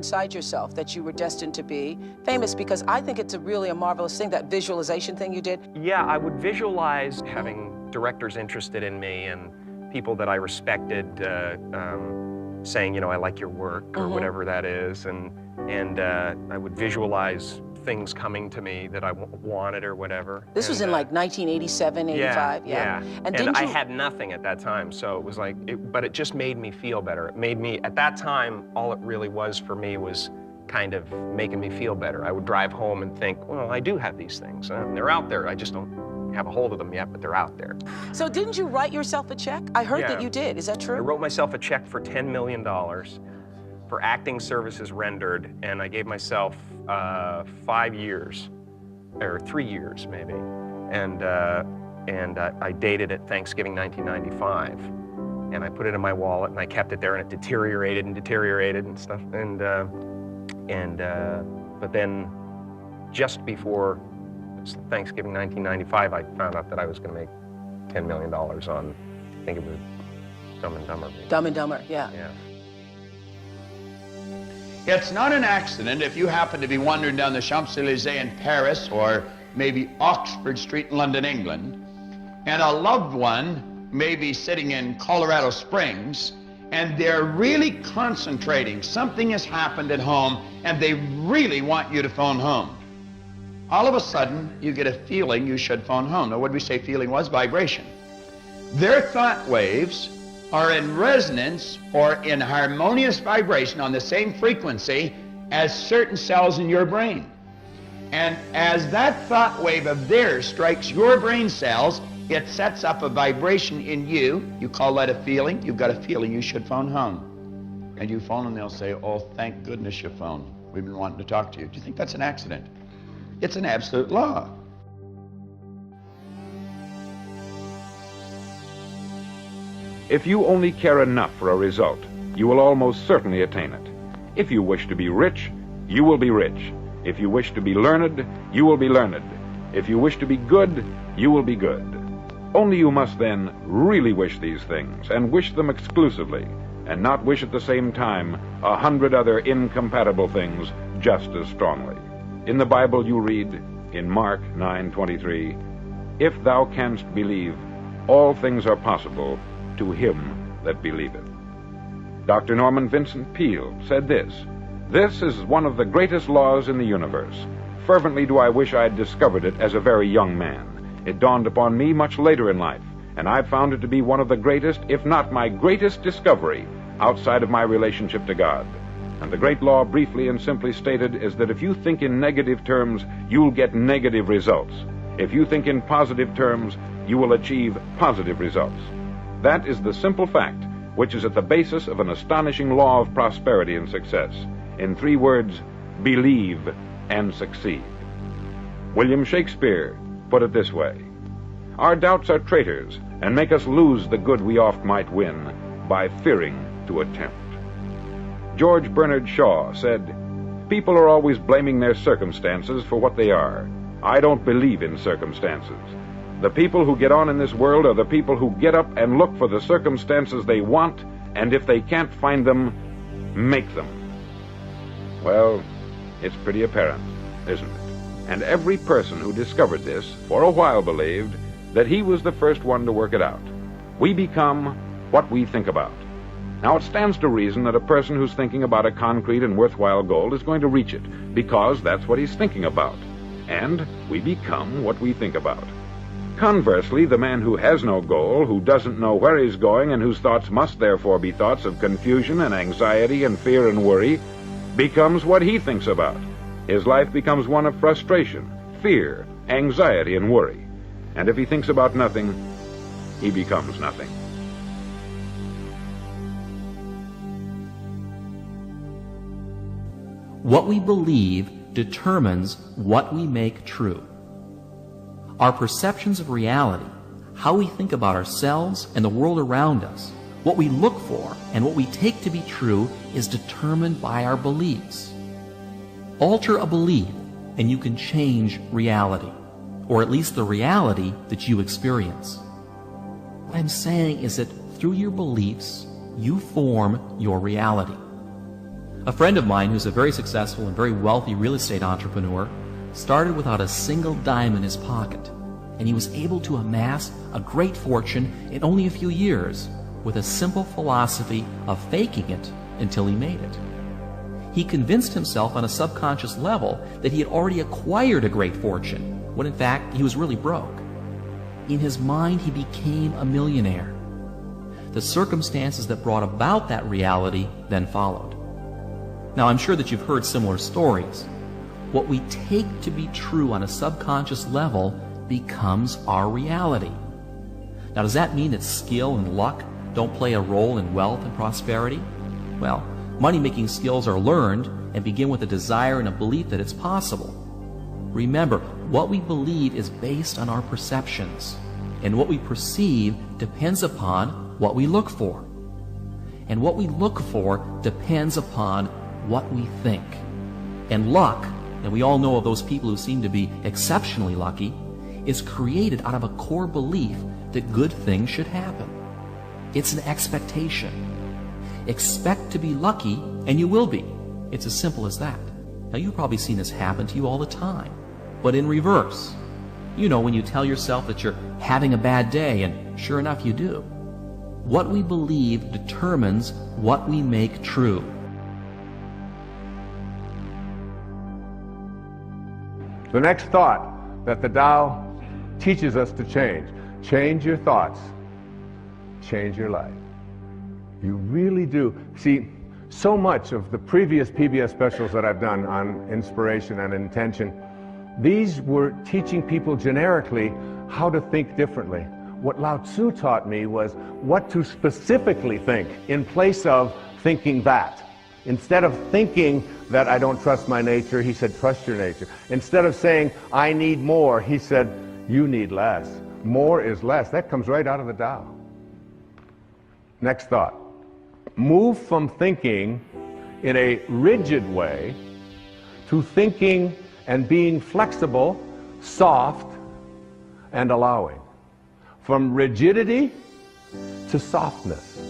inside yourself that you were destined to be famous? Because I think it's really a marvelous thing, that visualization thing you did. Yeah, I would visualize having directors interested in me and people that I respected saying, you know, I like your work, or whatever that is, and I would visualize things coming to me that I wanted or whatever. This was in like 1987, 85, yeah. And I had nothing at that time, so it was like, but it just made me feel better. It made me, at that time, all it really was for me was kind of making me feel better. I would drive home and think, well, I do have these things. They're out there, I just don't have a hold of them yet, but they're out there. So didn't you write yourself a check? I heard that you did, is that true? I wrote myself a check for $10 million for acting services rendered, and I gave myself 5 years, or 3 years maybe, and I dated it Thanksgiving 1995, and I put it in my wallet and I kept it there, and it deteriorated and stuff, but then just before Thanksgiving 1995, I found out that I was going to make $10 million on, I think it was Dumb and Dumber. Dumb and Dumber, yeah. It's not an accident if you happen to be wandering down the Champs-Élysées in Paris, or maybe Oxford Street in London, England, and a loved one may be sitting in Colorado Springs, and they're really concentrating. Something has happened at home, and they really want you to phone home. All of a sudden, you get a feeling you should phone home. Now, what did we say feeling was? Vibration. Their thought waves are in resonance or in harmonious vibration on the same frequency as certain cells in your brain. And as that thought wave of theirs strikes your brain cells, it sets up a vibration in you. You call that a feeling. You've got a feeling you should phone home. And you phone and they'll say, oh, thank goodness you phoned. We've been wanting to talk to you. Do you think that's an accident? It's an absolute law. If you only care enough for a result, you will almost certainly attain it. If you wish to be rich, you will be rich. If you wish to be learned, you will be learned. If you wish to be good, you will be good. Only you must then really wish these things, and wish them exclusively, and not wish at the same time 100 other incompatible things just as strongly. In the Bible you read, in Mark 9:23, if thou canst believe, all things are possible to him that believeth. Dr. Norman Vincent Peale said this is one of the greatest laws in the universe. Fervently do I wish I had discovered it as a very young man. It dawned upon me much later in life, and I've found it to be one of the greatest, if not my greatest discovery outside of my relationship to God. And the great law, briefly and simply stated, is that if you think in negative terms, you'll get negative results. If you think in positive terms, you will achieve positive results. That is the simple fact which is at the basis of an astonishing law of prosperity and success. In 3 words, believe and succeed. William Shakespeare put it this way: our doubts are traitors, and make us lose the good we oft might win by fearing to attempt. George Bernard Shaw said, people are always blaming their circumstances for what they are. I don't believe in circumstances. The people who get on in this world are the people who get up and look for the circumstances they want, and if they can't find them, make them. Well, it's pretty apparent, isn't it? And every person who discovered this for a while believed that he was the first one to work it out. We become what we think about. Now, it stands to reason that a person who's thinking about a concrete and worthwhile goal is going to reach it, because that's what he's thinking about. And we become what we think about. Conversely, the man who has no goal, who doesn't know where he's going, and whose thoughts must therefore be thoughts of confusion and anxiety and fear and worry, becomes what he thinks about. His life becomes one of frustration, fear, anxiety, and worry. And if he thinks about nothing, he becomes nothing. What we believe determines what we make true. Our perceptions of reality, how we think about ourselves and the world around us, what we look for and what we take to be true is determined by our beliefs. Alter a belief and you can change reality, or at least the reality that you experience. What I'm saying is that through your beliefs, you form your reality. A friend of mine who's a very successful and very wealthy real estate entrepreneur started without a single dime in his pocket, and he was able to amass a great fortune in only a few years with a simple philosophy of faking it until he made it. He convinced himself on a subconscious level that he had already acquired a great fortune, when in fact he was really broke. In his mind, he became a millionaire. The circumstances that brought about that reality then followed. Now, I'm sure that you've heard similar stories. What we take to be true on a subconscious level becomes our reality. Now, does that mean that skill and luck don't play a role in wealth and prosperity? Well, money-making skills are learned and begin with a desire and a belief that it's possible. Remember, what we believe is based on our perceptions, and what we perceive depends upon what we look for. And what we look for depends upon what we think. And luck, and we all know of those people who seem to be exceptionally lucky, is created out of a core belief that good things should happen. It's an expectation. Expect to be lucky, and you will be. It's as simple as that. Now, you've probably seen this happen to you all the time, but in reverse. You know, when you tell yourself that you're having a bad day, and sure enough, you do. What we believe determines what we make true. The next thought that the Tao teaches us to change. Change your thoughts. Change your life. You really do. See, so much of the previous PBS specials that I've done on inspiration and intention, these were teaching people generically how to think differently. What Lao Tzu taught me was what to specifically think in place of thinking that. Instead of thinking that I don't trust my nature, he said, trust your nature. Instead of saying, I need more, he said, you need less. More is less. That comes right out of the Tao. Next thought. Move from thinking in a rigid way to thinking and being flexible, soft, and allowing. From rigidity to softness.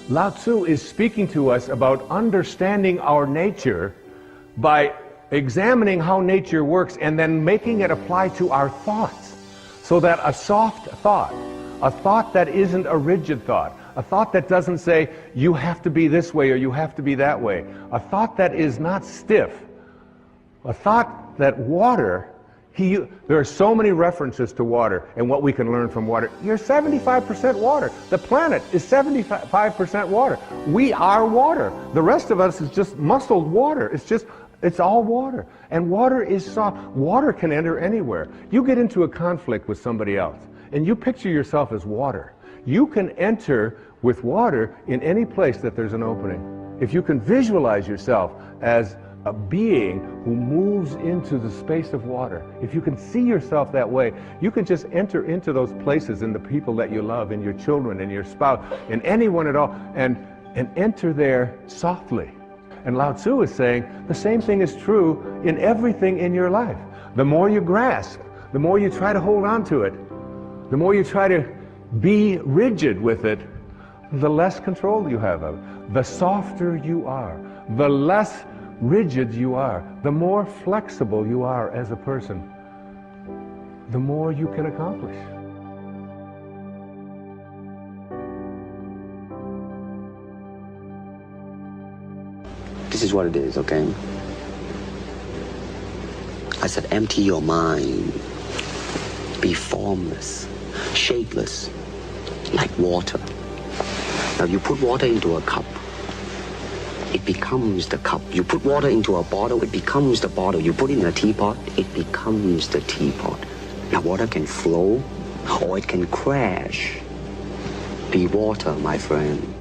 Lao Tzu is speaking to us about understanding our nature by examining how nature works and then making it apply to our thoughts. So that a soft thought, a thought that isn't a rigid thought, a thought that doesn't say, you have to be this way or you have to be that way, a thought that is not stiff, a thought that water, there are so many references to water and what we can learn from water. You're 75% water. The planet is 75% water. We are water. The rest of us is just muscled water. It's all water. And water is soft. Water can enter anywhere. You get into a conflict with somebody else and you picture yourself as water. You can enter with water in any place that there's an opening. If you can visualize yourself as a being who moves into the space of water, if you can see yourself that way, you can just enter into those places in the people that you love, in your children, in your spouse, in anyone at all, and enter there softly. And Lao Tzu is saying the same thing is true in everything in your life. The more you grasp, the more you try to hold on to it, the more you try to be rigid with it, the less control you have of it. The softer you are, the less rigid you are, the more flexible you are as a person, the more you can accomplish. This is what it is, okay? I said, empty your mind. Be formless, shapeless, like water. Now you put water into a cup, it becomes the cup. You put water into a bottle, it becomes the bottle. You put it in a teapot, it becomes the teapot. Now water can flow or it can crash. Be water, my friend.